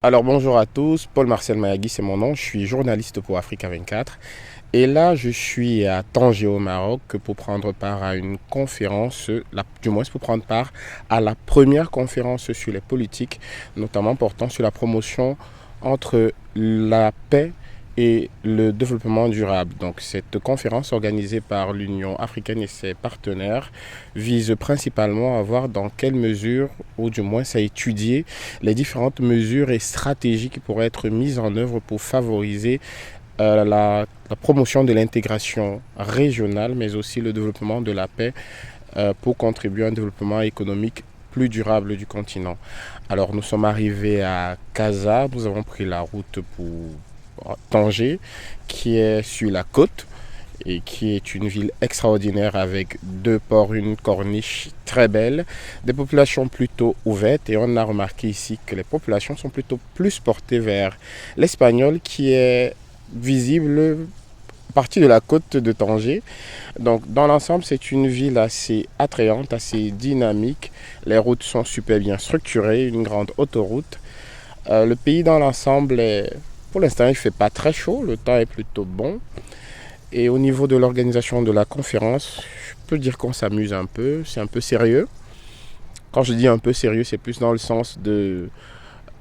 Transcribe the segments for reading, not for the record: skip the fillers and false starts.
Alors bonjour à tous, Paul-Marcel Mayagui c'est mon nom, je suis journaliste pour Africa 24 et là je suis à Tanger au Maroc pour prendre part à une conférence, du moins pour prendre part à la première conférence sur les politiques, notamment portant sur la promotion entre la paix et le développement durable. Donc cette conférence organisée par l'Union africaine et ses partenaires vise principalement à voir dans quelle mesure, ou du moins à étudier les différentes mesures et stratégies qui pourraient être mises en œuvre pour favoriser la promotion de l'intégration régionale, mais aussi le développement de la paix pour contribuer à un développement économique plus durable du continent. Alors nous sommes arrivés à Casa, nous avons pris la route pour Tanger, qui est sur la côte et qui est une ville extraordinaire avec deux ports, une corniche très belle, des populations plutôt ouvertes et on a remarqué ici que les populations sont plutôt plus portées vers l'espagnol qui est visible à partir de la côte de Tanger. Donc dans l'ensemble c'est une ville assez attrayante, assez dynamique, les routes sont super bien structurées, une grande autoroute. Le pays dans l'ensemble pour l'instant il ne fait pas très chaud, le temps est plutôt bon. Et au niveau de l'organisation de la conférence, je peux dire qu'on s'amuse un peu, c'est un peu sérieux. Quand je dis un peu sérieux, c'est plus dans le sens de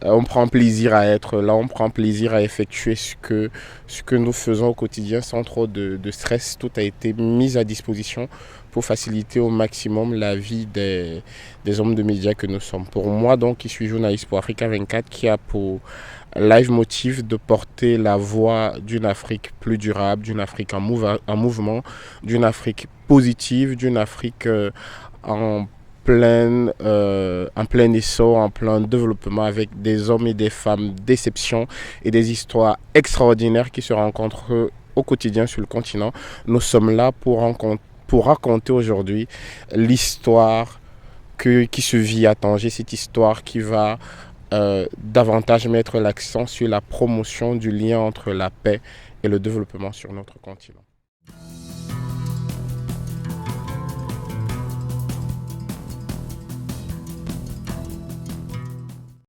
on prend plaisir à être là, on prend plaisir à effectuer ce que nous faisons au quotidien sans trop de stress. Tout a été mis à disposition pour faciliter au maximum la vie des hommes de médias que nous sommes. Pour moi, donc, qui suis journaliste pour Africa 24, qui a pour live motif de porter la voix d'une Afrique plus durable, d'une Afrique en mouvement, d'une Afrique positive, d'une Afrique en en plein essor, en plein développement avec des hommes et des femmes d'exception et des histoires extraordinaires qui se rencontrent au quotidien sur le continent. Nous sommes là pour raconter aujourd'hui l'histoire qui se vit à Tanger, cette histoire qui va davantage mettre l'accent sur la promotion du lien entre la paix et le développement sur notre continent.